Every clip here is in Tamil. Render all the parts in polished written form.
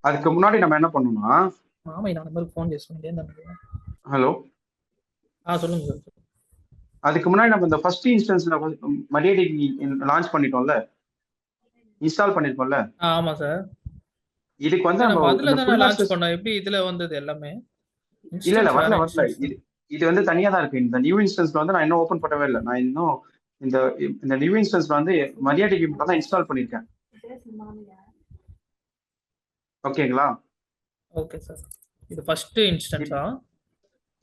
அதுக்கு முன்னாடி நம்ம என்ன பண்ணணும்னா, மாமா நான் நம்பருக்கு ஃபோன் చేస్తున్నాను. ஹலோ, சொல்லுங்க சார். அதுக்கு முன்னாடி நம்ம இந்த ஃபர்ஸ்ட் இன்ஸ்டன்ஸ்ல MariaDB லான்ச் பண்ணிட்டோம்ல, இன்ஸ்டால் பண்ணிருக்கோம்ல. ஆமா சார். இதுக்கு வந்து நம்ம நம்ம அதுல இந்த தானே ஃபுல் லான்ச் ஆக்சஸ் பண்ணோம். எப்படி இதுல வந்தது எல்லாமே? இல்ல இன்ஸ்டன்ஸ் வரல வேற வரல. இன்ஸ்டன்ஸ் இது தான். இது வந்து தனியா தான் இருக்கு. இந்த நியூ இன்ஸ்டன்ஸ்ல வந்து நான் இன்னும் ஓபன் பண்ணவே இல்லை. நான் இன்னும் இந்த இந்த நியூ இன்ஸ்டன்ஸ்ல வந்து MariaDB மட்டும் தான் இன்ஸ்டால் பண்ணிருக்கேன். ஓகேங்களா? Okay sir. இது ஃபர்ஸ்ட் இன்ஸ்டன்ஸா?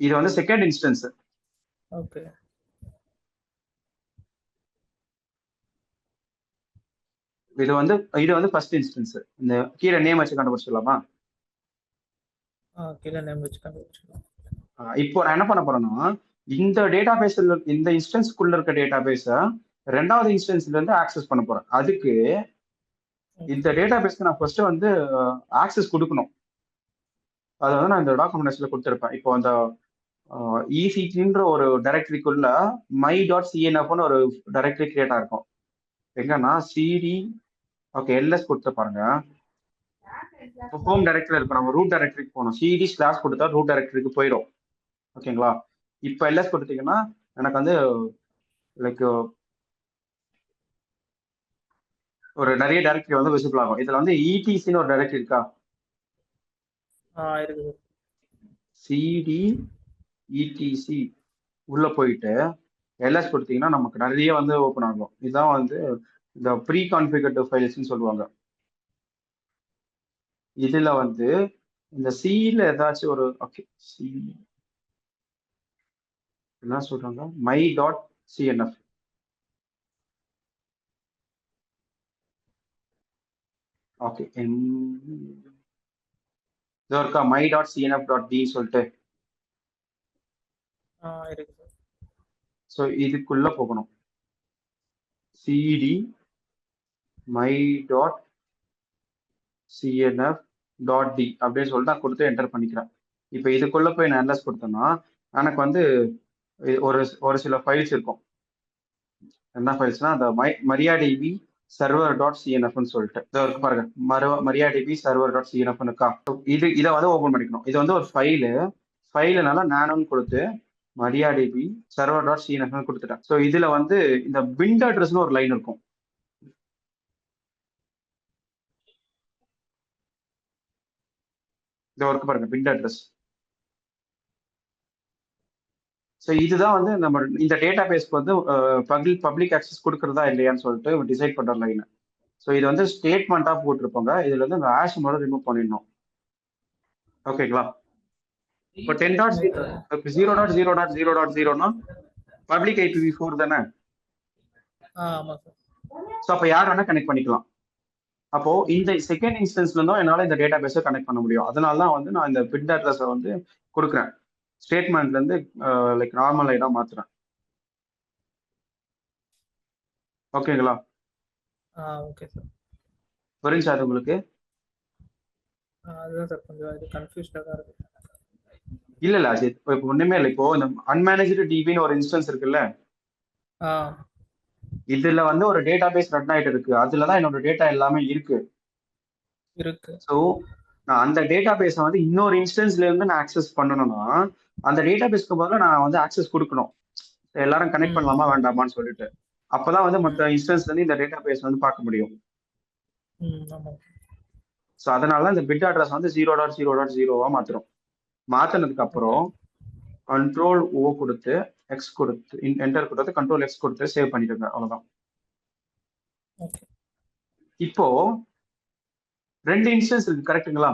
இது வந்து செகண்ட் இன்ஸ்டன்ஸ். ஓகே. இது வந்து ஃபர்ஸ்ட் இன்ஸ்டன்ஸ். இந்த கீழே நேம் வச்சு கண்டுபிடிச்சிடலாமா? கீழே நேம் வச்சு கண்டுபிடிச்சிக்கலாம். இப்போ நான் என்ன பண்ண போறேன்னா, இந்த டேட்டா பேஸ்ல இந்த இன்ஸ்டன்ஸ்க்குள்ள இருக்க டேட்டா பேஸ ரெண்டாவது இன்ஸ்டன்ஸ்ல இருந்து ஆக்சஸ் பண்ண போறேன். அதுக்கு இந்த டேட்டா பேஸ்க்கு நான் ஃபர்ஸ்ட் வந்து ஆக்சஸ் கொடுக்கணும். அதை வந்து நான் இந்த டாக்குமெண்ட்ஸ்ல கொடுத்துருப்பேன். இப்போ அந்த EC3ன்ற ஒரு டைரக்டரிக்குள்ள my.cnfன்னு ஒரு டைரக்டரி கிரியேட் ஆயிருக்கும். எங்கன்னா சிடி ஓகே எல்எஸ் கொடுத்து பாருங்க. ஹோம் டைரக்டரி இருக்கும். நம்ம ரூட் டைரக்டரிக்கு போகணும். சிடி ஸ்லாஷ் கொடுத்தா ரூட் டைரக்டரிக்கு போயிடும். ஓகேங்களா? இப்போ எல்எஸ் கொடுத்தீங்கன்னா எனக்கு வந்து லைக் ஒரு நிறைய டைரக்டரி வந்து விசிபிள் ஆகும். இதுல வந்து இடிசின்னு ஒரு டைரக்டரி இருக்கா? இருக்குது. சிடி இடிசி உள்ள போயிட்டு எல்எஸ் கொடுத்தீங்கன்னா நமக்கு நிறைய வந்து ஓப்பன் ஆகும். இதுதான் வந்து இந்த ப்ரீ கான்ஃபிகர்டு ஃபைல்ஸ்ன்னு சொல்லுவாங்க. இதுல வந்து இந்த சில ஏதாச்சும் ஒரு ஓகே சி என்ன சொல்றாங்க my.cnf ஓகே இதோ இருக்கா my.cnf.d சொல்லிட்டு. இருக்குது. ஸோ இதுக்குள்ள போகணும். சிடி my.cnf.d அப்படின்னு சொல்லிட்டு நான் கொடுத்து என்டர் பண்ணிக்கிறேன். இப்போ இதுக்குள்ள போய் நான் என்எஸ் கொடுத்தேன்னா எனக்கு வந்து ஒரு ஒரு சில ஃபைல்ஸ் இருக்கும். என்ன ஃபைல்ஸ்னா அந்த MariaDB server.cnfன்னு சொல்லிட்டு இதோ இருக்கு பாருங்க. MariaDB server.cnfன்னு இருக்கா? இதை வந்து ஓபன் பண்ணிக்கணும். இது வந்து ஒரு ஃபைலுனால நானும் கொடுத்து MariaDB server.cnfன்னு கொடுத்துட்டேன். ஸோ இதுல வந்து இந்த பிண்ட் அட்ரஸ்னு ஒரு லைன் இருக்கும். இந்த ஒர்க் பாருங்க பிண்ட் அட்ரஸ். ஸோ இதுதான் வந்து நம்ம இந்த டேட்டா பேஸ்க்கு வந்து பப்ளிக் ஆக்சஸ் கொடுக்குறதா இல்லையான்னு சொல்லிட்டு டிசைட் பண்ற லைன். ஸோ இது வந்து ஸ்டேட்மெண்ட்டாக போட்டிருப்பாங்க. இதுல இருந்து இந்த ஹேஷ் மட்டும் ரிமூவ் பண்ணிடணும். ஓகேங்களா? இப்போ 10.0.0.0.0னா பப்ளிக் IPv4 தானே? ஆமா சார். ஸோ அப்போ யார் வேணா கனெக்ட் பண்ணிக்கலாம். அப்போ இந்த செகண்ட் இன்ஸ்டன்ஸ்ல இருந்தும் என்னால இந்த டேட்டா பேஸை கனெக்ட் பண்ண முடியும். அதனால தான் வந்து நான் இந்த பிட் அட்ரஸை வந்து கொடுக்குறேன். ஸ்டேட்மெண்ட்ல இருந்து லைக் நார்மல் லைனா மாத்துறேன். ஓகேங்களா? Okay sir. புரிஞ்சா அது உங்களுக்கு? அதுதான் சார் கொஞ்சம் இது கன்ஃபியூஸ்டாக தான் இருக்கு. இல்ல அஜித், இப்போ ஒண்ணுமே இல்லை. இப்போ இந்த அன்மேனேஜ்டு டிபின்னு ஒரு இன்ஸ்டன்ஸ் இருக்குல்ல, இதுல வந்து ஒரு டேட்டா பேஸ் ரன் ஆயிட்டு இருக்கு. அதுலதான் என்னோட டேட்டா எல்லாமே இருக்கு. ஸோ நான் அந்த டேட்டா பேஸை வந்து இன்னொரு இன்ஸ்டன்ஸ்ல இருந்து நான் ஆக்சஸ் பண்ணணும்னா அந்த டேட்டா பேஸ்க்கு பதிலாக நான் வந்து ஆக்சஸ் கொடுக்கணும். எல்லாரும் கனெக்ட் பண்ணலாமா வேண்டாமான்னு சொல்லிட்டு. அப்பதான் வந்து மற்ற இன்ஸ்டன்ஸ்ல இருந்து இந்த டேட்டா பேஸ் வந்து பார்க்க முடியும். ஸோ அதனால இந்த பிட் அட்ரஸ் வந்து 0.0.0வா மாத்துறோம். மாத்தினதுக்கு அப்புறம் கண்ட்ரோல் ஓ கொடுத்து எக்ஸ் கொடுத்து என்டர் கொடுத்து கண்ட்ரோல் எக்ஸ் கொடுத்து சேவ் பண்ணிடுங்க. அவ்வளவுதான். இப்போ 2 இன்ஸ்டன்ஸ் இருக்கு கரெக்ட்டுங்களா?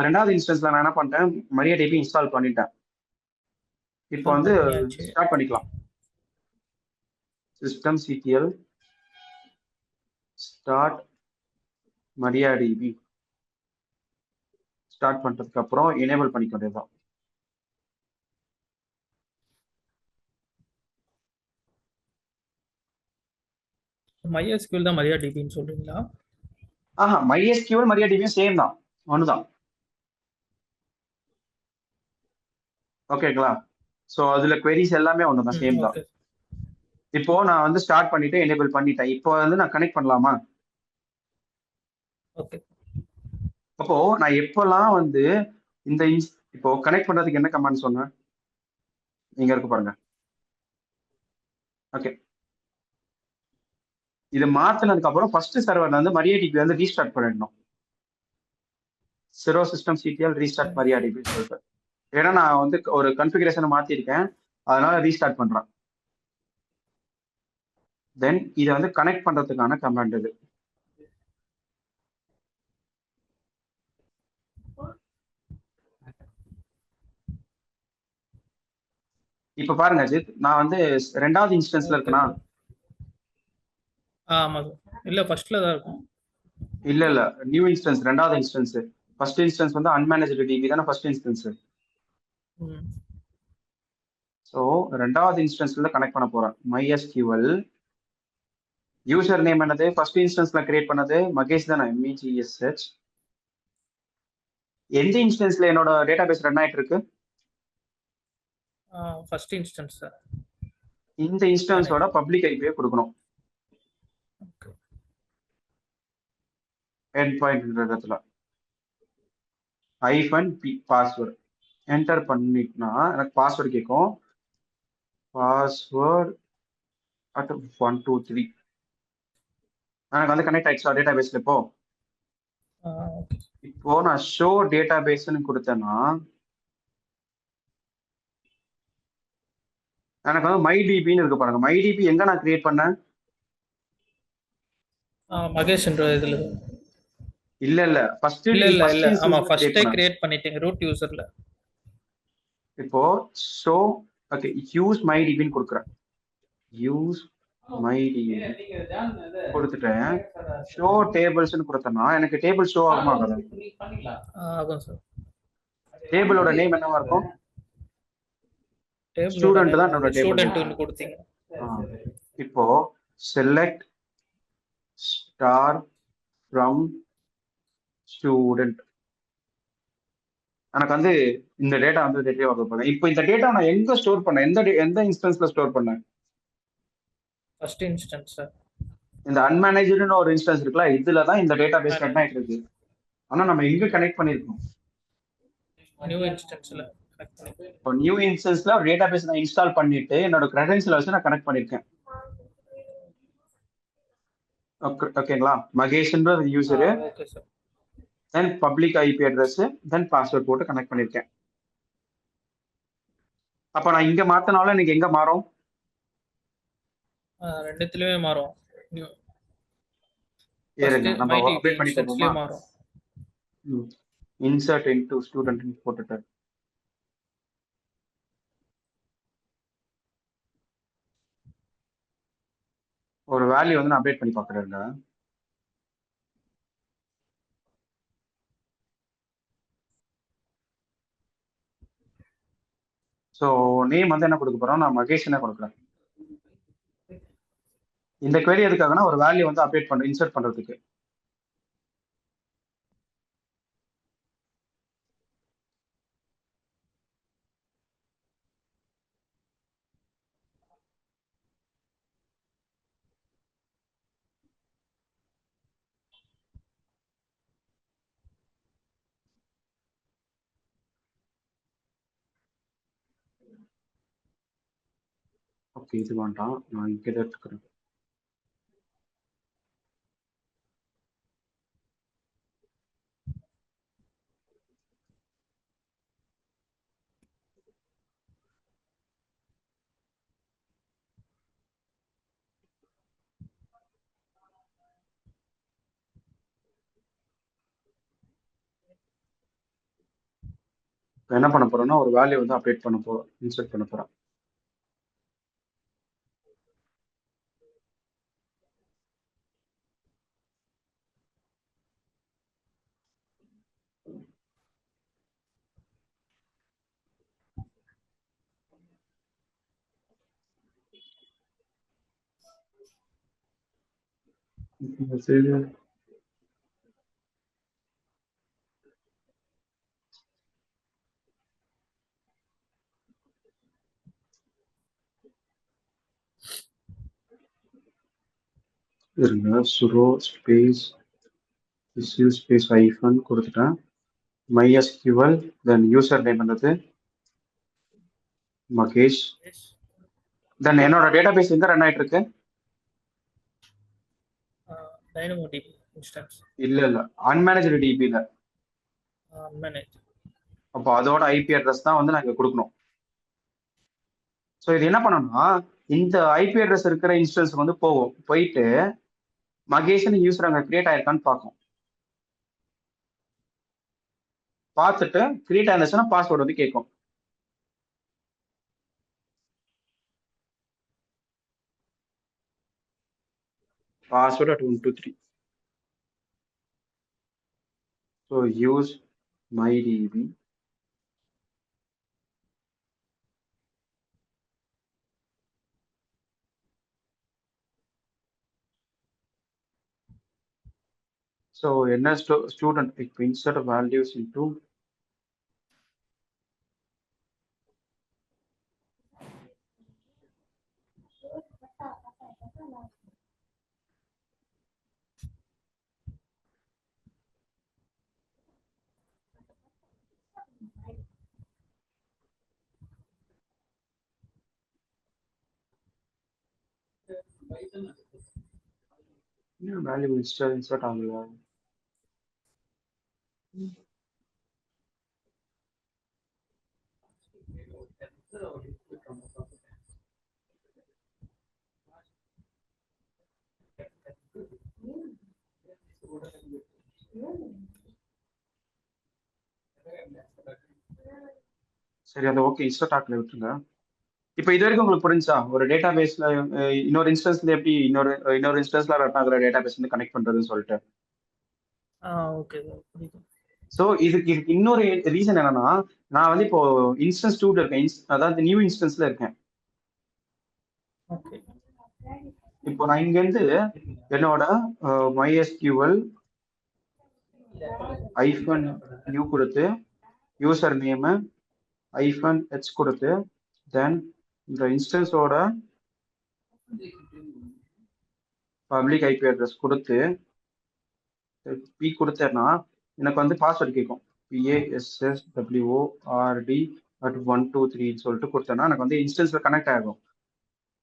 ரெண்டாவது இன்ஸ்டன்ஸ்ல நான் என்ன பண்ணிட்டேன், MariaDB இன்ஸ்டால் பண்ணிட்டேன். இப்போ வந்து ஸ்டார்ட் பண்ணிக்கலாம். System CTL start MariaDB start பண்றதுக்கு அப்புறம் எனேபிள் பண்ணிக்க வேண்டியதுதான். MySQL தான் MariaDBன்னு சொல்றீங்களா? MySQL MariaDB சேம் தான், ஒண்ணுதான். ஓகேங்களா? ஸோ அதுல queries எல்லாமே ஒண்ணுதான், சேம் தான். இப்போ நான் வந்து ஸ்டார்ட் பண்ணிட்டு எனேபிள் பண்ணிட்டேன். இப்போ வந்து நான் கனெக்ட் பண்ணலாமா? ஓகே. அப்போ நான் எப்பெல்லாம் வந்து இந்த இப்போ கனெக்ட் பண்றதுக்கு என்ன கமாண்ட் சொன்னேன்? இங்க இருக்கு பாருங்க. ஓகே. இது மாத்துனதுக்கு அப்புறம் ஃபர்ஸ்ட் சர்வர்ல வந்து MariaDB வந்து ரீஸ்டார்ட் பண்ணிடணும். சிரோ சிஸ்டம் சிடிஎல் ரீஸ்டார்ட் MariaDB சொல்லிட்டு. ஏன்னா நான் வந்து ஒரு கன்ஃபிகரேஷனை மாத்திருக்கேன், அதனால ரீஸ்டார்ட் பண்றேன். தென் இதை வந்து கனெக்ட் பண்றதுக்கான கமாண்ட் இது. இப்ப பாருங்க அஜித், நான் வந்து 2வது இன்ஸ்டன்ஸ்ல இருக்கேனா? ஆமா சார். இல்ல ஃபர்ஸ்ட்ல தான் இருக்கும். இல்ல நியூ இன்ஸ்டன்ஸ், 2வது இன்ஸ்டன்ஸ். ஃபர்ஸ்ட் இன்ஸ்டன்ஸ் வந்து அன்மேனேஜ்டு டிபி தானே ஃபர்ஸ்ட் இன்ஸ்டன்ஸ். ஸோ 2வது இன்ஸ்டன்ஸ்ல கனெக்ட் பண்ண போறேன். MySQL யூசர் நேம் என்னது? ஃபர்ஸ்ட் இன்ஸ்டன்ஸ்ல கிரியேட் பண்ணது மகேஷ் தானே, MEGSH. எந்த இன்ஸ்டன்ஸ்ல என்னோட டேட்டாபேஸ் ரன் ஆயிட்டு இருக்கு? First instance sir. இந்த இன்ஸ்டன்ஸோட பப்ளிக் ஐபியை கொடுக்கணும். எண்ட் பாயிண்ட் இடத்துல -p பாஸ்வேர்டு என்டர் பண்ணிட்டுனா எனக்கு பாஸ்வேர்டு கேட்கும். பாஸ்வேர்டு அட் 1 2 3 எனக்கு வந்து கனெக்ட் ஆயிடுச்சா டேட்டாபேஸ்ல? இப்போ நான் ஷோ டேட்டாபேஸ்ன்னு கொடுத்தேன்னா எனக்கு வந்து MyDBன்னு இருக்கு பாருங்க. MyDB எங்க நான் கிரியேட் பண்ணேன்? மகேஷ் என்ற இதுல. இல்ல ஃபர்ஸ்ட் இல்ல ஆமா ஃபர்ஸ்டே கிரியேட் பண்ணிட்டீங்க ரூட் யூசர்ல. இப்போ ஷோ ஓகே யூஸ் MyDBன்னு கொடுக்குறேன். யூஸ் MyDB கொடுத்துட்டேன். ஷோ டேபிள்ஸ்னு கொடுத்தேன்னா எனக்கு டேபிள் ஷோ ஆகுமா? ஆகும் சார். டேபிளோட நேம் என்னவா இருக்கும்? ஸ்டூடெண்ட் தான் என்னோட டேபிள். ஸ்டூடென்ட்னு கொடுத்தீங்க. இப்போ செலக்ட் ஸ்டார் ஃப்ரம் ஸ்டூடெண்ட் எனக்கு வந்து இந்த டேட்டா வந்து ரிட்ரீவ் ஆக போறேன். இப்போ இந்த டேட்டா நான் எங்க ஸ்டோர் பண்ணேன்? எந்த இன்ஸ்டன்ஸ்ல ஸ்டோர் பண்ணேன்? First instance sir. இந்த அன்மேனேஜ்டுன்னு ஒரு இன்ஸ்டன்ஸ் இருக்குல்ல, இதுல தான் இந்த டேட்டாபேஸ் ரன் ஆயிட்டு இருக்கு. ஆனா நம்ம எங்க கனெக்ட் பண்ணிருக்கோம்? நியூ இன்ஸ்டன்ஸ்ல கனெக்ட் பண்ணிருக்கோம். இப்போ நியூ இன்ஸ்டன்ஸ்ல ஒரு டேட்டாபேஸ் நான் இன்ஸ்டால் பண்ணிட்டு என்னோட கிரெடென்ஷியல் வச்சு நான் கனெக்ட் பண்ணிருக்கேன். ஓகேங்களா? மகேஷ்ன்ற user, okay sir. Then public IP address, then password போட்டு கனெக்ட் பண்ணிருக்கேன். அப்ப நான் இங்க மாத்தினாலும் எனக்கு எங்க மாறும்? ரெண்டுத்துலயுமே மாறும். நம்ம அப்டேட் பண்ணி தருவோமா? மாறும். இன்சர்ட் இன்டு ஸ்டூடெண்ட் போட்டுட்டு ஒரு வேல்யூ வந்து நான் அப்டேட் பண்ணி பார்க்குறேன். ஸோ நேம் வந்து என்ன கொடுக்க போறோம்? நான் மகேஷ் என்ன கொடுக்குறேன். இந்த query எதுக்காகனா ஒரு வேல்யூ வந்து அப்டேட் பண்ண இன்சர்ட் பண்றதுக்கு. ஓகே இது வேண்டாம், நான் இங்கே எடுத்துக்கிறேன். என்ன பண்ண போறேன்னா ஒரு வேல்யூ வந்து அப்டேட் பண்ண போறோம், இன்சர்ட் பண்ண போறேன். இருங்க, சுரோ ஸ்பேஸ் issue space hyphen கொடுத்துட்டேன். MySQL then user name என்னது மகேஷ். தென் என்னோட டேட்டாபேஸ் எங்க ரன் ஆயிட்டு இருக்கு? DynamoDB instance. இல்ல அன்மேனேஜ்டு டிபில. அன்மேனேஜ். அப்போ அதோட ஐபி அட்ரஸ் தான் வந்து நான் இங்க கொடுக்கணும். ஸோ இது என்ன பண்ணணும்னா இந்த ஐபி அட்ரஸ் இருக்கிற இன்ஸ்டன்ஸ் வந்து போகும், போயிட்டு மகேஷ்னு யூசர் அங்கே கிரியேட் ஆயிருக்கான்னு பார்க்கும். பார்த்துட்டு கிரியேட் ஆயிருந்துச்சுன்னா பாஸ்வேர்டு வந்து கேட்கும். Password at 1 2 3. So use MyDB. So என்ன ஸ்டூடெண்ட் இப்போ insert values into value insert ஆகல. சரி அது ஓகே, இன்ஸ்டன்ட் ஆக்கல விட்டுருங்க. இப்போ இது வரைக்கும் உங்களுக்கு புரிஞ்சா ஒரு டேட்டா பேஸ்ல இன்னொரு இன்ஸ்டன்ஸ்ல எப்படி இன்னொரு இன்ஸ்டன்ஸ்ல ரன் ஆகுற டேட்டா பேஸ் வந்து கனெக்ட் பண்றதுன்னு சொல்லிட்டு. ஓகே புரியுது. ஸோ இதுக்கு இன்னொரு ரீசன் என்னன்னா, நான் வந்து இப்போ இன்ஸ்டன்ஸ் 2 இருக்கேன், அதாவது நியூ இன்ஸ்டன்ஸ்ல இருக்கேன். ஓகே. இப்போ நான் இங்க இருந்து என்னோட MySQL -u கொடுத்து யூசர் நேம் -h கொடுத்து தென் இந்த இன்ஸ்டன்ஸோட பப்ளிக் ஐபி அட்ரஸ் கொடுத்து பி கொடுத்தேன்னா எனக்கு வந்து பாஸ்வேர்டு கேட்கும். PASSWORD சொல்லிட்டு கொடுத்தேன்னா எனக்கு வந்து இன்ஸ்டன்ஸ்ல கனெக்ட் ஆகும்.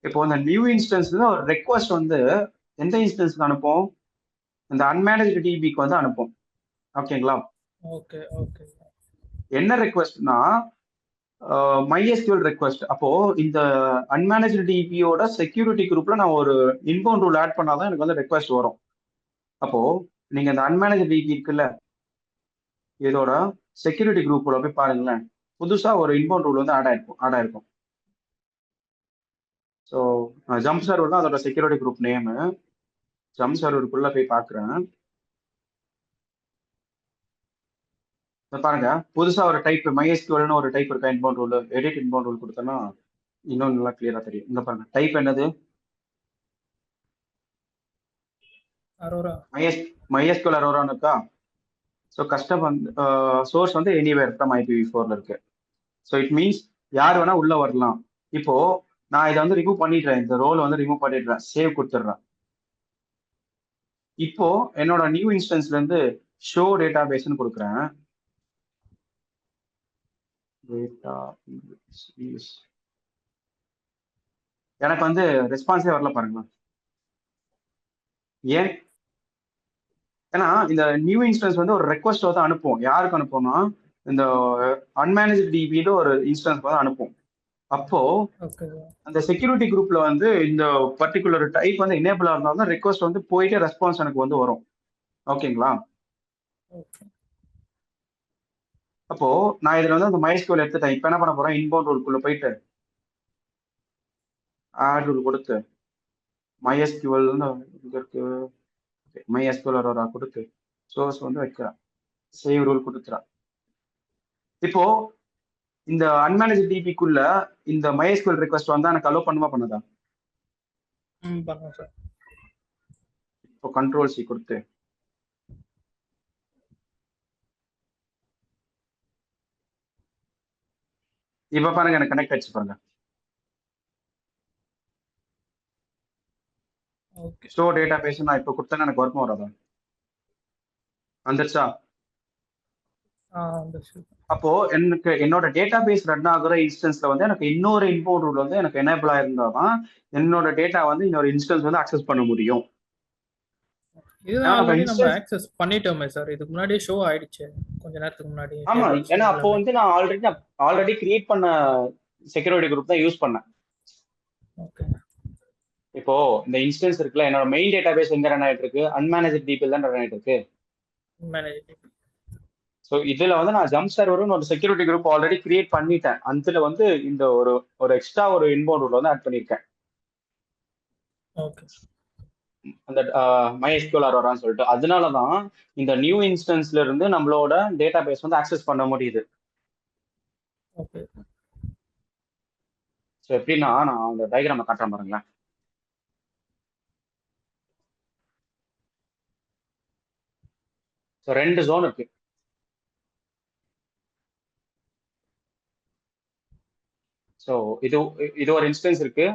இப்போ அந்த நியூ இன்ஸ்டன்ஸ்ல ஒரு ரெக்வஸ்ட் வந்து எந்த இன்ஸ்டன்ஸ்க்கு அனுப்பும்? இந்த அன்மேனேஜ்டு டிபிக்கு வந்து அனுப்பும். ஓகேங்களா? Okay okay. என்ன ரெக்வஸ்ட்னா MySQL ரெக்வஸ்ட். அப்போ இந்த அன்மேனேஜ்டு டிபியோட செக்யூரிட்டி குரூப்ல நான் ஒரு இன்பவுண்ட் ரூல் ஆட் பண்ணாதான் எனக்கு வந்து ரெக்வஸ்ட் வரும். அப்போ நீங்க இந்த அன்மேனேஜ்டு டிபி இருக்குல்ல, இதோட செக்யூரிட்டி குரூப்ல போய் பாருங்களேன், புதுசா ஒரு இன்பவுண்ட் ரூல் வந்து ஆட் ஆயிருக்கும். ஸோ ஜம்ப் சர்வர் தான் அதோட செக்யூரிட்டி குரூப் நேமு. ஜம்ப் சர்வருக்குள்ள போய் பார்க்குறேன். பாருங்க, புதுசா ஒரு டைப் MySQLன்னு ஒரு டைப் இருக்கா, inbound rule. Edit inbound rule கொடுத்தோன்னா இன்னும் நல்லா கிளியரா தெரியும். இங்க பாருங்க, டைப் என்னது? அரோரா. MySQL அரோரான்னு இருக்கா? ஸோ கஸ்டம் வந்து சோர்ஸ் வந்து எனிவேர் ஃப்ரம் IPv4ல இருக்கு. ஸோ இட் மீன்ஸ் யார் வேணா உள்ள வரலாம். இப்போ நான் இதை வந்து ரிமூவ் பண்ணிடுறேன், இந்த ரோல் வந்து ரிமூவ் பண்ணிடுறேன், சேவ் கொடுத்துட்றேன். இப்போ என்னோட நியூ இன்ஸ்டன்ஸ்ல இருந்து ஷோ டேட்டா பேஸ்ன்னு கொடுக்குறேன். எனக்கு வந்து ரெஸ்பான்ஸே வரல பாருங்க. ஏன்? ஏன்னா இந்த நியூ இன்ஸ்டன்ஸ் வந்து ஒரு ரெக்வஸ்ட் வந்து அனுப்பும். யாருக்கு அனுப்பும்னா இந்த அன்மேனேஜ் டிபியில ஒரு இன்ஸ்டன்ஸ் வந்து அனுப்பும். அப்போ அந்த செக்யூரிட்டி குரூப்ல வந்து இந்த பர்டிகுலர் டைப் வந்து எனேபிளா இருந்தாலும் ரெக்வஸ்ட் வந்து போயிட்டு ரெஸ்பான்ஸ் எனக்கு வந்து வரும். ஓகேங்களா? அப்போ நான் இதுல வந்து அந்த MySQL எடுத்துட்டேன். இப்போ என்ன பண்ண போறேன்? இன்பவுண்ட் ரூல்குள்ள போயிட்டு ஆட் ரூல் கொடுத்து MySQL இருக்கு, MySQL அரோரா கொடுத்து சோர்ஸ் வந்து வைக்கிறேன், சேவ் ரூல் கொடுத்துறேன். இப்போ இந்த அன்மேனேஜ் டிபிக்குள்ள இந்த MySQL ரெக்வஸ்ட் வந்தா எனக்கு அலோ பண்ணுமா பண்ணதா? பண்ணும் சார். இப்போ கண்ட்ரோல் சி கொடுத்து இப்ப பாருங்க, எனக்கு கனெக்ட் ஆச்சு பாருங்க. ஸ்டோர் டேட்டா பேஸ் நான் இப்போ கொடுத்தேன்னா எனக்கு ஒர்க் வராதா? வந்துருச்சா? வந்துருச்சு. அப்போ எனக்கு என்னோட டேட்டா பேஸ் ரன் ஆகுற இன்ஸ்டன்ஸ்ல வந்து எனக்கு இன்னொரு இன்பவுண்ட் ரூல் வந்து எனக்கு எனேபிள் ஆயிருந்தாதான் என்னோட டேட்டா வந்து இன்னொரு இன்ஸ்டன்ஸ் வந்து அக்சஸ் பண்ண முடியும். இதுதான் ஏன்னா நம்ம ஆல்ரெடி நம்ம இன்ஸ்டன்ஸ் ஆக்சஸ் பண்ணிட்டோமே சார். இதுக்கு முன்னாடியே ஷோ ஆயிடுச்சு கொஞ்ச நேரத்துக்கு முன்னாடி ஆமா, டேபிள்ஸ் ஏன்னா அப்போ எல்லாமே. வந்து நான் ஆல்ரெடி கிரியேட் பண்ண செக்யூரிட்டி குரூப் தான் யூஸ் பண்ணேன். ஓகே. இப்போ இந்த இன்ஸ்டன்ஸ் இருக்குல்ல, என்னோட மெயின் டேட்டா பேஸ் எங்க ரன் ஆயிட்டு இருக்கு, அன்மேனேஜ் டிபிஎல் தான் ரன் ஆயிட்டு இருக்கு. மேனேஜ். ஸோ இதுல வந்து நான் ஜம்ப் சர்வர்னு ஒரு செக்யூரிட்டி குரூப் ஆல்ரெடி கிரியேட் பண்ணிட்டேன். அதுல வந்து இந்த ஒரு எக்ஸ்ட்ரா ஒரு இன்பவுண்ட் ரூல் வந்து ஆட் பண்ணியிருக்கேன். ஓகே. அந்த MySQL வரான்னு சொல்லிட்டு, அதனாலதான் இந்த நியூ இன்ஸ்டன்ஸ்ல இருந்து நம்மளோட டேட்டா பேஸ் வந்து ஆக்சஸ் பண்ண முடியுது. ஓகே. ஸோ எப்படின்னா நான் அந்த டயக்ராம காட்டுறேன் பாருங்களேன். ஸோ 2 ஜோன் இருக்கு. ஸோ இது இது ஒரு இன்ஸ்டன்ஸ் இருக்கு.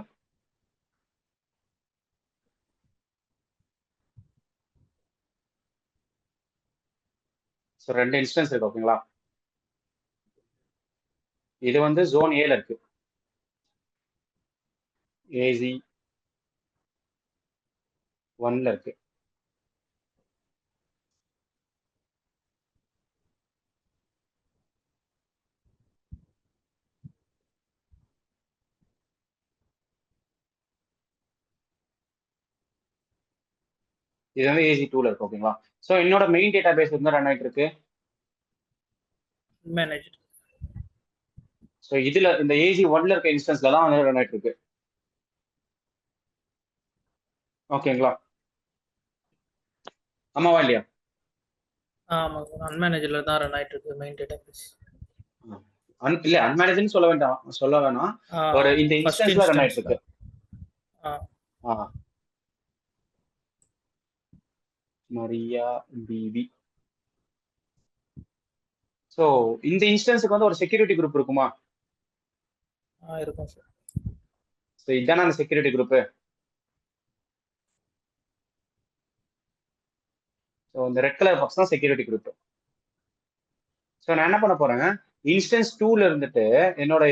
ஸோ 2 இன்ஸ்டன்ஸ் இருக்கு, ஓகேங்களா? இது வந்து ஜோன் ஏல இருக்கு, ஏசி 1ல இருக்கு. இது வந்து ஏசி 2ல இருக்கு, ஓகேங்களா? ஸோ என்னோட மெயின் டேட்டா பேஸ் வந்து ரன் ஆயிட்டு இருக்கு. மேனேஜ். ஸோ இதுல இந்த ஏசி 1ல இருக்க இன்ஸ்டன்ஸ்ல தான் வந்து ரன் ஆயிட்டு இருக்கு, ஓகேங்களா? ஆமாவா இல்லையா? ஆமா சார். அன்மேனேஜ்ல தான் ரன் ஆயிட்டு இருக்கு மெயின் டேட்டாபேஸ். இல்ல அன்மேனேஜ்னு சொல்ல வேணாம். ஒரு இந்த ஃபர்ஸ்ட் இன்ஸ்டன்ஸ்ல ரன் ஆயிட்டு இன்ஸ்டன்ஸ்ல. இருக்கு. மரியா பிவி. ஸோ இந்த இன்ஸ்டன்ஸுக்கு வந்து ஒரு செக்யூரிட்டி குரூப் இருக்குமா? இருக்கும் சார். ஸோ இதுதானே அந்த செக்யூரிட்டி குரூப். ஸோ இந்த ரெட் கலர் பாக்ஸ் தான் செக்யூரிட்டி குரூப். ஸோ நான் என்ன பண்ண போறேன், இன்ஸ்டன்ஸ் 2ல இருந்துட்டு என்னோட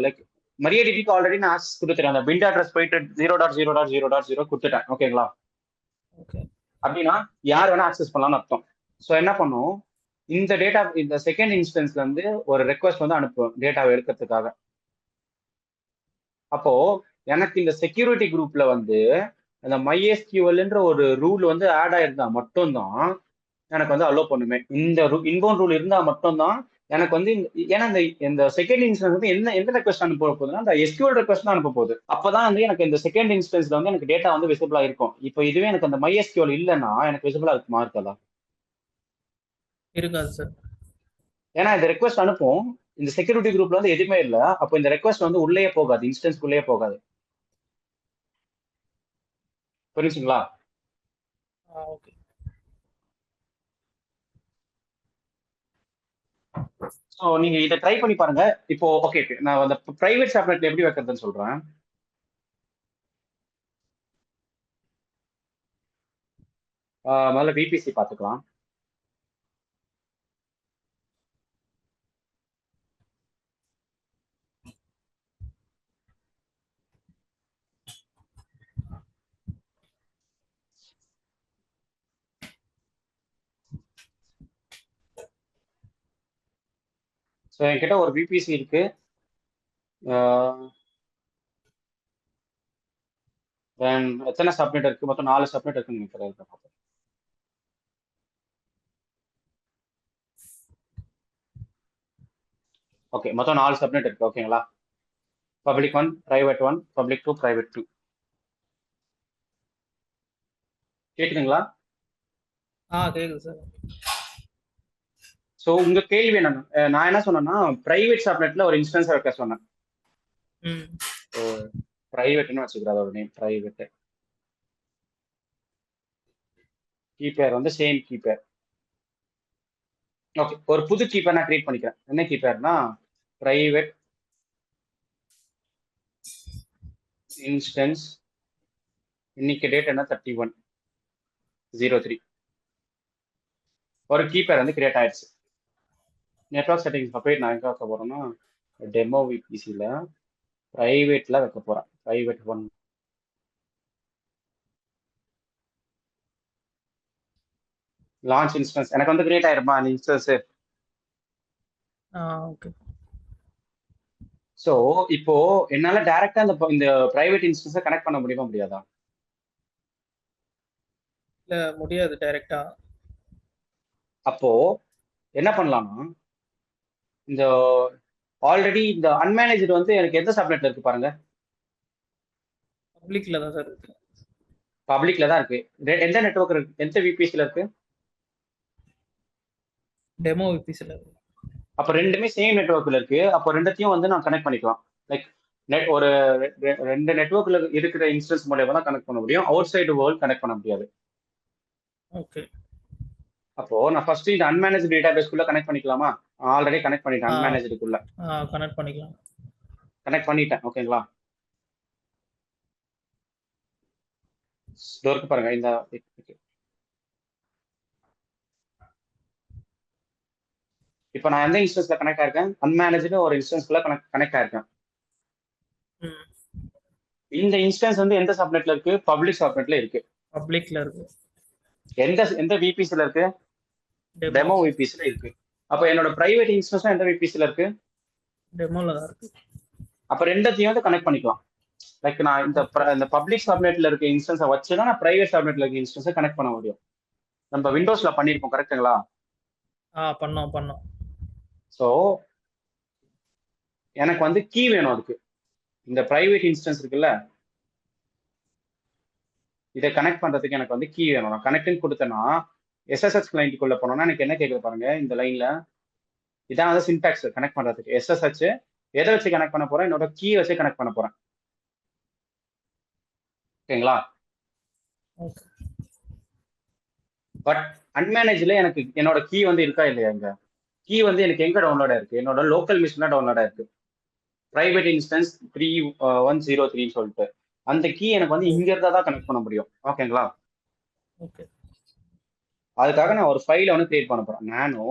லைக் MariaDBக்கு ஆல்ரெடி நான் ஆக்சஸ் கொடுத்துட்டேன். அந்த பில்ட் அட்ரஸ் போயிட்டு 0.0.0.0 கொடுத்துட்டேன், ஓகேங்களா? ஓகே. அப்படின்னா யார் வேணா ஆக்சஸ் பண்ணலாம்னு அர்த்தம். ஸோ என்ன பண்ணும், இந்த செகண்ட் இன்ஸ்டன்ஸ்ல இருந்து ஒரு ரெக்வஸ்ட் வந்து அனுப்புவோம் டேட்டாவை எடுக்கிறதுக்காக. அப்போ எனக்கு இந்த செக்யூரிட்டி குரூப்ல வந்து அந்த MySQLன்ற ஒரு ரூல் வந்து ஆட் ஆயிருந்தா மட்டும்தான் எனக்கு வந்து அலோ பண்ணுமே. இந்த இன்பவுண்ட் ரூல் இருந்தா மட்டும்தான் எனக்கு வந்து ஏன்னா இந்த செகண்ட் இன்ஸ்டன்ஸ் வந்து எந்த ரெக்வஸ்ட் அனுப்ப போகுதுன்னா அந்த SQL ரெக்வஸ்ட் தான் அனுப்ப போகுது. அப்பதான் வந்து எனக்கு இந்த செகண்ட் இன்ஸ்டன்ஸ்ல வந்து எனக்கு டேட்டா வந்து விசிபிளா இருக்கும். இப்போ இதுவே எனக்கு அந்த MySQL இல்லைன்னா எனக்கு விசிபிளா இருக்குமா? இருக்காதா? இருக்காது சார். ஏன்னா இந்த ரெக்வஸ்ட் அனுப்பும், இந்த செக்யூரிட்டி குரூப்ல வந்து எதுவுமே இல்லை. அப்போ இந்த ரெக்வஸ்ட் வந்து உள்ளே போகாது, இன்ஸ்டன்ஸ்க்குள்ளேயே போகாது. புரிஞ்சுங்களா? ஓகே. ஸோ நீங்க இதை ட்ரை பண்ணி பாருங்க. இப்போ ஓகே, நான் அந்த பிரைவேட் சப்நெட்ல எப்படி வைக்கிறதுன்னு சொல்றேன். முதல்ல VPC பார்த்துக்கலாம். ஸோ என்கிட்ட ஒரு VPC இருக்கு. தென் எத்தனை சப்நெட் இருக்கு? மொத்தம் 4 சப்நெட் இருக்குன்னு நினைக்கிறேன். ஓகே, மொத்தம் 4 சப்நெட் இருக்கு, ஓகேங்களா? Public 1, private 1, public 2, private 2. கேக்குதுங்களா? கேக்குது சார். ஸோ உங்க கேள்வி என்ன? நான் என்ன சொன்னேன்னா பிரைவேட் சப்நெட்ல ஒரு இன்ஸ்டன்ஸ் வைக்க சொன்னேன். ஸோ பிரைவேட்னு வச்சுக்கிறேன் அதோட நேம், பிரைவேட். கீபேர் வந்து சேம் கீபேர். ஓகே, ஒரு புது கீபேர் நான் கிரியேட் பண்ணிக்கிறேன். என்ன கீபேர்னா பிரைவேட் இன்ஸ்டன்ஸ். இன்னைக்கு டேட் என்ன? 31/03. ஒரு கீ பேர் வந்து கிரியேட் ஆயிடுச்சு. நெட்வொர்க் செட்டிங்ஸ்ல போய் நான் எங்க வைக்க போறேன்னா டெமோ விபிசியில் ப்ரைவேட்ல வைக்க போறேன். ப்ரைவேட் 1 லான்ச் இன்ஸ்டன்ஸ் எனக்கு வந்து கிரியேட் ஆயிருமா அந்த இன்ஸ்டன்ஸ். ஓகே. ஸோ இப்போ என்னால டைரக்டா இந்த பிரைவேட் இன்ஸ்டன்ஸை கனெக்ட் பண்ண முடியுமா முடியாதா? இல்ல முடியாது டைரக்டா. அப்போ என்ன பண்ணலாம்னா இந்த ஆல்ரெடி இந்த அன்மேனேஜ்டு வந்து எனக்கு எந்த சப்நெட்ல இருக்கு பாருங்க. பப்ளிக்ல தான் சார் இருக்கு. பப்ளிக்ல தான் இருக்கு. எந்த நெட்வொர்க் இருக்கு, எந்த விபிசில இருக்கு? டெமோ விபிசில இருக்கு. அப்போ ரெண்டுமே சேம் நெட்வொர்க்ல இருக்கு. அப்போ ரெண்டத்தையும் வந்து நான் கனெக்ட் பண்ணிக்கலாம். லைக் ஒரு ரெண்டு நெட்வொர்க்ல இருக்கிற இன்ஸ்டன்ஸ் மூலமா தான் கனெக்ட் பண்ண முடியும். அவுட் சைடு வேர்ல்ட் கனெக்ட் பண்ண முடியாது. ஓகே. அப்போ நான் ஃபர்ஸ்ட் இந்த அன்மேனேஜ் டேட்டாபேஸ்க்குள்ள கனெக்ட் பண்ணிக்கலாமா? ஆல்ரெடி கனெக்ட் பண்ணிட்டேன் அன்மேனேஜ்டுக்குள்ள. கனெக்ட் பண்ணிக்கலாம். கனெக்ட் பண்ணிட்டேன். ஓகேங்களா? இருக்கு பாருங்க இந்த இப்போ நான் எந்த இன்ஸ்டன்ஸ்ல கனெக்ட் ஆயிருக்கேன்? அன்மேனேஜ்டு ஒரு இன்ஸ்டன்ஸ்க்குள்ள கனெக்ட் ஆயிருக்கேன். இந்த இன்ஸ்டன்ஸ் வந்து எந்த சப்நெட்ல இருக்கு? பப்ளிக் சப்நெட்ல இருக்கு. பப்ளிக்ல இருக்கு. எந்த விபிசில இருக்கு? டெமோ விபிசில இருக்கு. அப்ப என்னோட பிரைவேட் இன்ஸ்டன்ஸ் எந்த விபிசில இருக்கு? டெமோல தான் இருக்கு. அப்ப ரெண்டத்தையும் வந்து கனெக்ட் பண்ணிக்கலாம். லைக் நான் இந்த பப்ளிக் சப்நெட்ல இருக்க இன்ஸ்டன்ஸை வச்சு தான் நான் பிரைவேட் சப்நெட்ல இருக்க இன்ஸ்டன்ஸை கனெக்ட் பண்ண முடியும். நம்ம விண்டோஸ்ல பண்ணிருக்கோம் கரெக்ட்டுங்களா? பண்ணோம். ஸோ எனக்கு வந்து கீ வேணும் அதுக்கு. இந்த பிரைவேட் இன்ஸ்டன்ஸ் இருக்குல்ல, இதை கனெக்ட் பண்றதுக்கு எனக்கு வந்து கீ வேணும். நான் கனெக்டிங் கொடுத்தேன்னா எஸ்எஸ்ஹெச் கிளைண்ட்டுக்குள்ள போனோம்னா எனக்கு என்ன கேட்குது பாருங்க இந்த லைன்ல. இதான் வந்து சின்டாக்ஸ் கனெக்ட் பண்றதுக்கு. எஸ்எஸ்ஹெச் எதை வச்சு கனெக்ட் பண்ண போறேன்? என்னோட கீ வச்சு கனெக்ட் பண்ண போறேன். ஓகேங்களா? பட் அன்மேனேஜ்ல எனக்கு என்னோட கீ வந்து இருக்கா இல்லையா? இங்க கீ வந்து எனக்கு எங்க டவுன்லோட் ஆயிருக்கு? என்னோட லோக்கல் மிஷின்ல டவுன்லோட் ஆயிருக்கு. பிரைவேட் இன்ஸ்டன்ஸ் 3103 சொல்லிட்டு அந்த கீ எனக்கு வந்து இங்க இருந்தா தான் கனெக்ட் பண்ண முடியும். ஓகேங்களா? ஓகே. அதுக்காக நான் ஒரு ஃபைலை வந்து கிரியேட் பண்ண போறேன். நானோ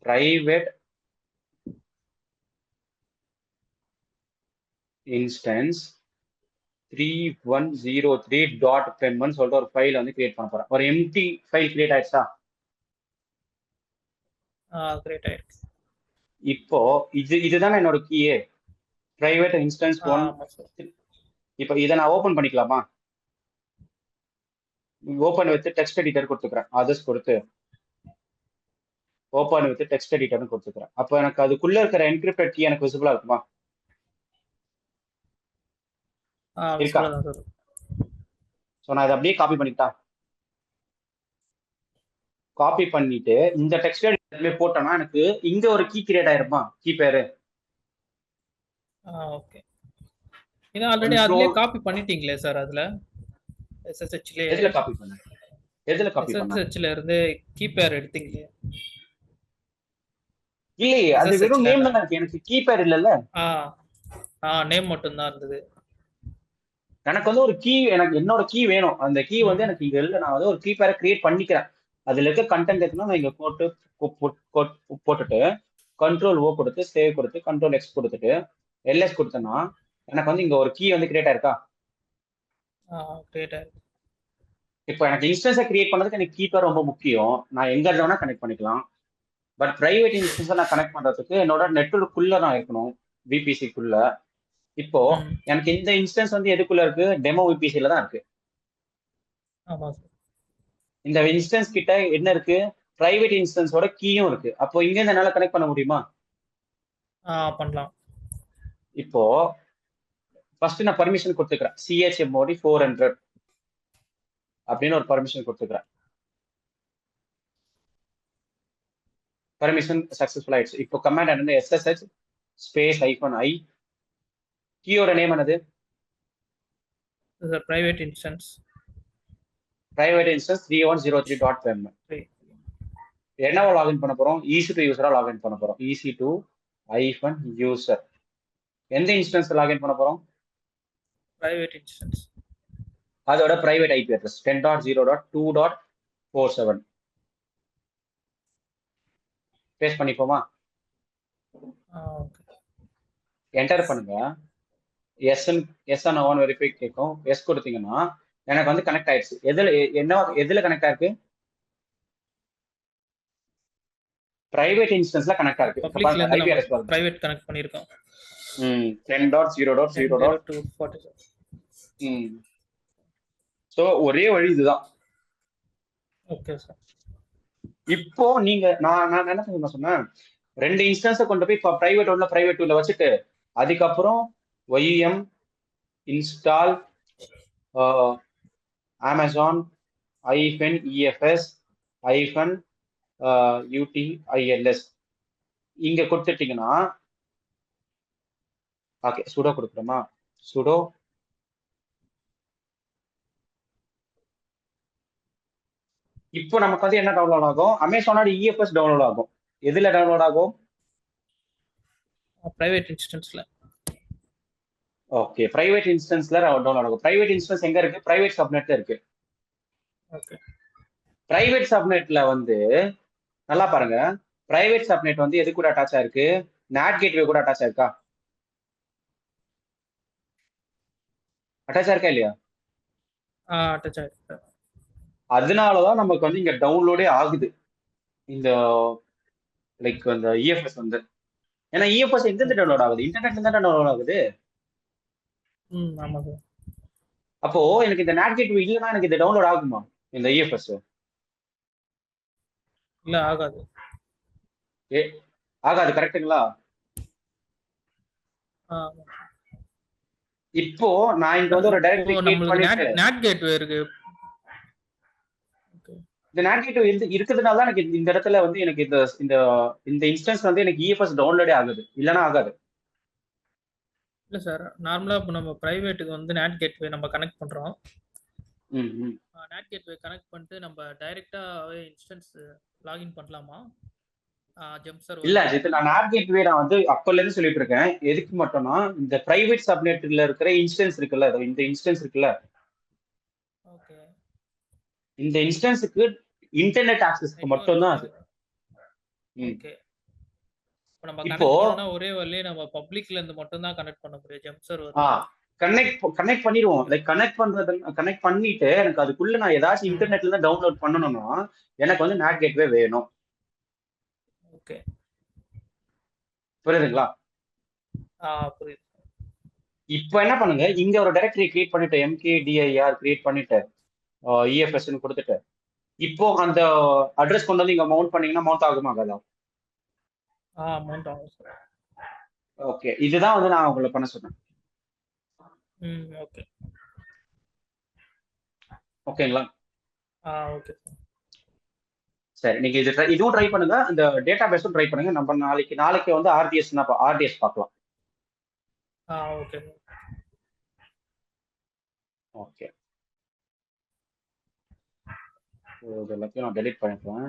பிரைவேட் இன்ஸ்டன்ஸ் 3103.pem சொல்லிட்டு ஒரு ஃபைல் வந்து கிரியேட் பண்ண போறேன். ஒரு எம்டி ஃபைல் கிரியேட் ஆயிடுச்சா? கிரியேட் ஆயிருக்கு. இப்போ இதுதானே என்னோட கீயே, பிரைவேட் இன்ஸ்டன்ஸ் 1. இப்போ இதை நான் ஓபன் பண்ணிக்கலாமா? ஓபன் வித் டெக்ஸ்ட் எடிட்டர் கொடுத்துக்கிறேன். அதர்ஸ் கொடுத்து ஓபன் வித் டெக்ஸ்ட் எடிட்டர்னு கொடுத்துக்கிறேன். அப்போ எனக்கு அதுக்குள்ள இருக்கிற என்கிரிப்டட் கீ எனக்கு விசிபிளா இருக்குமா? இருக்கா? ஸோ நான் இதை அப்படியே காப்பி பண்ணிட்டா. காப்பி பண்ணிட்டு இந்த டெக்ஸ்ட் எடிட்டர்ல போட்டோம்னா எனக்கு இங்க ஒரு கீ கிரியேட் ஆயிருமா? கீ பேரு ஓகே. இது ஆல்ரெடி அதுலயே காப்பி பண்ணிட்டீங்களே சார்? அதுல எஸ்எஸ்ஹெச்ல எதுல காப்பி பண்ண? எஸ்எஸ்ஹெச்ல இருந்து கீ பேர் எடுத்தீங்களே? இல்லையே, அது வெறும் நேம் தான் இருக்கு. எனக்கு கீ பேர் இல்லல்ல. நேம் மட்டும் தான் இருந்தது. எனக்கு வந்து ஒரு கீ, எனக்கு என்னோட கீ வேணும். அந்த கீ வந்து எனக்கு இங்க இல்ல. நான் வந்து ஒரு கீ பேரை கிரியேட் பண்ணிக்கிறேன். அதுல இருக்க கண்டென்ட் இருக்குன்னா நான் இங்க போட்டுட்டு கண்ட்ரோல் ஓ கொடுத்து சேவ் கொடுத்து கண்ட்ரோல் எக்ஸ் கொடுத்துட்டு எல்எஸ் கொடுத்தேன்னா எனக்கு வந்து இங்க ஒரு கீ வந்து கிரியேட் ஆயிருக்கா? கிரியேட் ஆயிருக்கு. இப்போ எனக்கு இன்ஸ்டன்ஸை கிரியேட் பண்ணதுக்கு எனக்கு கீ பேர் ரொம்ப முக்கியம். நான் எங்க வேணா கனெக்ட் பண்ணிக்கலாம். பட் பிரைவேட் இன்ஸ்டன்ஸை நான் கனெக்ட் பண்றதுக்கு என்னோட நெட்வொர்க்குள்ள நான் இருக்கணும், விபிசிக்குள்ள. இப்போ எனக்கு இந்த இன்ஸ்டன்ஸ் வந்து எதுக்குள்ள இருக்கு? டெமோ விபிசில தான் இருக்கு. இந்த இன்ஸ்டன்ஸ் கிட்ட என்ன இருக்கு? பிரைவேட் இன்ஸ்டன்ஸோட கீயும் இருக்கு. அப்போ இங்க இருந்து என்னால கனெக்ட் பண்ண முடியுமா? பண்ணலாம். இப்போ ஃபர்ஸ்ட் நான் பர்மிஷன் கொடுத்துக்கிறேன். chmod 400 அப்படின்னு ஒரு பர்மிஷன் கொடுத்துக்கிறேன். பர்மிஷன் சக்சஸ்ஃபுல் ஆயிடுச்சு. இப்போ கமாண்ட் என்னது? ssh space -i. கீயோட நேம் என்னது? Private instance 3103.pem. என்னவா லாகின் பண்ண போறோம்? EC2 யூசரா லாகின் பண்ண போறோம். EC2-user. எந்த இன்ஸ்டன்ஸ் லாகின் பண்ண போறோம்? Private instance. அதோட பிரைவேட் ஐபி அட்ரஸ் 10.0.2.47. பேஸ்ட் பண்ணிப்போமா? ஓகே. என்டர் பண்ணுங்க. எஸ் ஒன் வெரிஃபை கேட்கும். எஸ் கொடுத்தீங்கன்னா எனக்கு வந்து கனெக்ட் ஆயிடுச்சு. எதுல கனெக்ட் ஆயிருக்கு? பிரைவேட் இன்ஸ்டன்ஸ்ல கனெக்ட் ஆயிருக்கு. இப்ப பப்ளிக்ல பாருங்க இருந்து ஐபி நம்ம அட்ரஸ் பாருங்க. பிரைவேட் கனெக்ட் பண்ணிருக்கோம். 10.0.0. 10.02.47. சோ ஒரே வழி இதுதான். Okay sir. இப்போ நீங்க நான் என்ன சொன்னேன், 2 இன்ஸ்டன்ஸை கொண்டு போய் பிரைவேட் ஒன்ல பிரைவேட் டூல வச்சுட்டு அதுக்கப்புறம் YM install Amazon -EFS -UTILS இங்க கொடுத்துட்டீங்கன்னா, ஓகே சுடோ கொடுக்குறோமா? சுடோ இப்போ நமக்கு வந்து என்ன டவுன்லோட் ஆகும்? அமேசானோட EFS டவுன்லோட் ஆகும். எதுல டவுன்லோட் ஆகும்? பிரைவேட் இன்ஸ்டன்ஸ்ல. ஓகே, பிரைவேட் இன்ஸ்டன்ஸ்ல டவுன்லோட் ஆகும். பிரைவேட் இன்ஸ்டன்ஸ் எங்க இருக்கு? பிரைவேட் சப்நெட்ல இருக்கு. ஓகே. பிரைவேட் சப்நெட்ல வந்து நல்லா பாருங்க, பிரைவேட் சப்நெட் வந்து எது கூட அட்டாச் ஆயிருக்கு? NAT கேட்வே கூட அட்டாச் ஆயிருக்கா? அட்டாச் ஆயிருக்கா இல்லையா? அட்டாச் ஆயிருக்கு. அதனாலதான் நமக்கு வந்து இங்க டவுன்லோடே ஆகுது இந்த லைக் அந்த EFS வந்து. ஏன்னா EFS எங்க இருந்து டவுன்லோட் ஆகுது? இன்டர்நெட்ல இருந்து டவுன்லோட் ஆகுது. ஆமா சார். அப்போ எனக்கு இந்த NAT கேட்வே இல்லைன்னா எனக்கு இது டவுன்லோட் ஆகுமா இந்த EFS? இல்ல ஆகாது. ஆகாது, கரெக்ட்டுங்களா? இப்போ நான் இங்க வந்து ஒரு டைரக்டரி கிரியேட் பண்ணிட்டு NAT கேட்வே இருக்கு. இந்த NAT கேட்வே இருக்கிறதுனால தான் எனக்கு இந்த இடத்துல வந்து எனக்கு இந்த இந்த இன்ஸ்டன்ஸ் வந்து எனக்கு EFS டவுன்லோடே ஆகுது, இல்லைன்னா ஆகாது. இல்ல சார், நார்மலா இப்போ நம்ம பிரைவேட்டுக்கு வந்து NAT கேட்வே நம்ம கனெக்ட் பண்றோம். NAT கேட்வே கனெக்ட் பண்ணிட்டு நம்ம டைரக்டாவே இன்ஸ்டன்ஸ் லாகின் பண்ணலாமா? இல்ல ஜித், நான் NAT கேட்வே நான் வந்து அப்பல இருந்து சொல்லிட்டு இருக்கேன். எதுக்கு மட்டும்னா இந்த பிரைவேட் சப்நெட்ல இருக்கிற இன்ஸ்டன்ஸ் இருக்குல்ல, இந்த இன்ஸ்டன்ஸ் இருக்குல்ல, ஓகே, இந்த இன்ஸ்டன்ஸுக்கு இன்டர்நெட் ஆக்சஸ்க்கு மட்டும் தான் அது. ஓகே. இப்போ நம்ம இப்போ கனெக்ட் பண்ணனும்னா ஒரே வழியே நம்ம பப்ளிக்ல இருந்து மட்டும் தான் கனெக்ட் பண்ண முடியும் ஜம்ப் சர்வர். கனெக்ட் பண்ணிடுவோம். லைக் கனெக்ட் பண்ணிட்டு எனக்கு அதுக்குள்ள நான் ஏதாச்சும் இன்டர்நெட்ல இருந்து டவுன்லோட் பண்ணணும்னா எனக்கு வந்து NAT கேட்வே வேணும். ஓகே, புரியுதுங்களா? புரியுது. இப்போ என்ன பண்ணுங்க, இங்க ஒரு டைரக்டரி கிரியேட் பண்ணிட்டு mkdir கிரியேட் பண்ணிட்டு EFS ன்னு கொடுத்துட்டு இப்போ அந்த அட்ரஸ் கொண்டு வந்து இங்க மவுண்ட் பண்ணீங்கன்னா மவுண்ட் ஆகுமா ஆகாதா? மவுண்ட் ஆகும் சார். ஓகே, இதுதான் வந்து நான் உங்களை பண்ண சொன்னேன். ஓகே, ஓகேங்களா? ஓகே. சரி, நீங்க இதுவும் ட்ரை பண்ணுங்க, இந்த டேட்டா பேஸும் ட்ரை பண்ணுங்க. நம்ம நாளைக்கு வந்து ஆர்டிஎஸ் பார்க்கலாம். ஓகே. ஓகே, இது எல்லாத்தையும் நான் டெலிட் பண்ணிப்பேன்.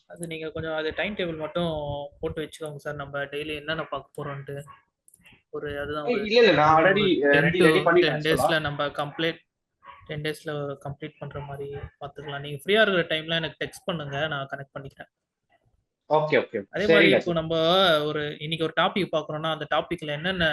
அது நீங்க கொஞ்சம் அது டைம் டேபிள் மட்டும் போட்டு வச்சுக்கோங்க சார். நம்ம டெய்லி என்னென்ன பார்க்க போறோம்ட்டு. அதுதான் இல்ல நான் ஆல்ரெடி ரெடி பண்ணிட்டேன். 10 டேஸ்ல நம்ம 10 டேஸ்ல கம்ப்ளீட் பண்ற மாதிரி பார்த்துக்கலாம். நீங்க ஃப்ரீயா இருக்கிற டைம்ல எனக்கு டெக்ஸ்ட் பண்ணுங்க, நான் கனெக்ட் பண்ணிக்கிறேன். ஓகே. அதே மாதிரி இப்போ நம்ம இன்னைக்கு ஒரு டாபிக் பார்க்கறோம்னா அந்த டாபிக்ல என்னென்ன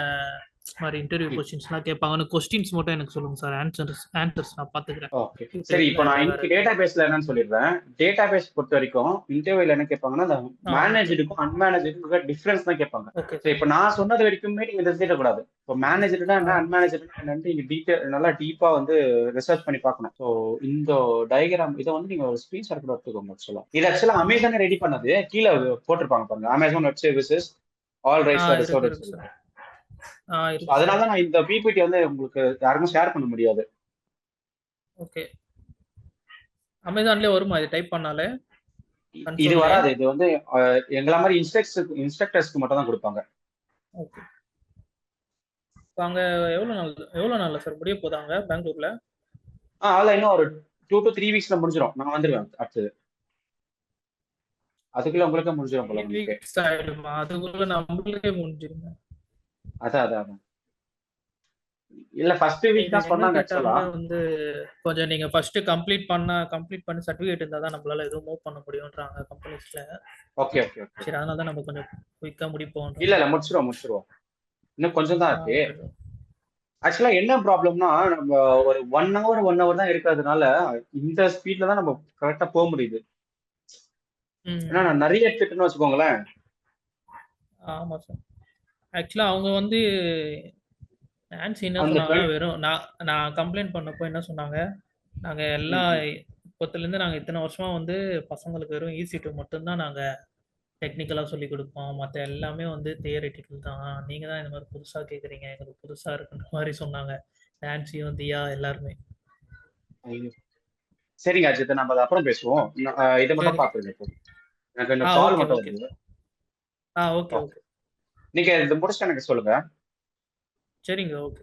மாதிரி இன்டர்வியூ கொஸ்டின்ஸ்லாம் கேட்பாங்கன்னு கொஸ்டின்ஸ் மட்டும் எனக்கு சொல்லுங்க சார். ஆன்சர்ஸ் நான் பார்த்துக்கிறேன். ஓகே, சரி. இப்போ நான் இன்னைக்கு டேட்டா பேஸ்ல என்னன்னு சொல்லிடுறேன். டேட்டா பேஸ் பொறுத்த வரைக்கும் இன்டர்வியூல என்ன கேட்பாங்கன்னா அந்த மேனேஜருக்கும் அன்மேனேஜருக்கும் டிஃபரன்ஸ் தான் கேட்பாங்க. இப்போ நான் சொன்னது வரைக்குமே நீங்க தெரிஞ்சுக்க கூடாது. இப்போ மேனேஜர்னா என்ன, அன்மேனேஜர்னா என்னன்னு நீங்க நல்லா டீப்பா வந்து ரிசர்ச் பண்ணி பார்க்கணும். ஸோ இந்த டயக்ராம் இதை வந்து நீங்க ஒரு ஸ்கிரீன்ஷாட் கூட எடுத்துக்கோங்க. இது ஆக்சுவலா அமேசானே ரெடி பண்ணது. கீழே போட்டிருப்பாங்க பாருங்க, Amazon web services all rights are reserved. அதனால நான் இந்த பிபிடி வந்து உங்களுக்கு யாருக்கும் ஷேர் பண்ண முடியாது. ஓகே, அமேசான்லயே வருமா இது டைப் பண்ணாலே? இது வராது. இது வந்து எங்கள மாதிரி இன்ஸ்ட்ரக்டர்ஸ்க்கு மட்டும் தான் கொடுப்பாங்க. ஓகே. அங்க எவ்வளவு நாள்ல சார் முடிய போதாங்க பெங்களூர்ல? அதுல இன்னும் ஒரு 2 to 3 வீக்ஸ்ல முடிஞ்சிடும். நான் வந்துருவேன் அடுத்தது. அதுக்குள்ள உங்களுக்கு முடிஞ்சிடும் போல. அதுக்குள்ள நம்மளுக்கே முடிஞ்சிருங்க. அதான் இல்ல ஃபர்ஸ்ட் வீக் இது தான் எங்க சொன்னாங்க ஆக்சுவலா. கேட்டாலுமே வந்து கொஞ்சம் நீங்க ஃபர்ஸ்ட் கம்ப்ளீட் பண்ணி சர்டிஃபிகேட் இருந்தா தான் நம்மளால எதுவும் மூவ் பண்ண முடியும்ன்றாங்க கம்பெனிஸ்ல. Okay okay okay. சரி அதனால தான் நம்ம கொஞ்சம் குயிக்கா முடிப்போன்ற இல்ல இல்ல மாதிரி. முடிச்சிருவோம். இன்னும் கொஞ்சம் தான் இருக்கு. Okay bro. ஆக்சுவலா என்ன ப்ராப்ளம்னா நம்ம ஒரு 1 hour தான் இருக்கிறதுனால இந்த ஸ்பீட்ல தான் நம்ம கரெக்டா போக முடியுது. ஏன்னா ம். நான் நிறைய எடுத்துட்டுன்னு வச்சுக்கோங்களேன். ஆமா சார். ஆக்சுவலா அவங்க வந்து நான்சி என்ன அந்த சொன்னாங்கன்னா, வெறும் நான் கம்ப்ளைண்ட் பண்ணப்போ என்ன சொன்னாங்க, நாங்க எல்லா இப்போத்துலேருந்து நாங்க இத்தனை வருஷமா வந்து பசங்களுக்கு வெறும் EC2 மட்டும்தான் நாங்க டெக்னிக்கலா சொல்லிக் கொடுப்போம். மத்த எல்லாமே வந்து தியரிட்டிக்கல் தான். நீங்க தான் இந்த மாதிரி புதுசா கேட்குறீங்க. எங்களுக்கு புதுசா இருக்குன்ற மாதிரி சொன்னாங்க. நான்சியும், தியா எல்லாருமே. சரிங்க அஜித், நம்ம அதை அப்புறம் பேசுவோம். இதை மட்டும் சரி. பாத்துருங்க இப்போ. எனக்கு இந்த கால் ஓகே மட்டும் ஓகே வருது. சார். Okay okay. ஓகே. நீங்க இதை முடிச்சுட்டு எனக்கு சொல்லுங்க. சரிங்க ஓகே.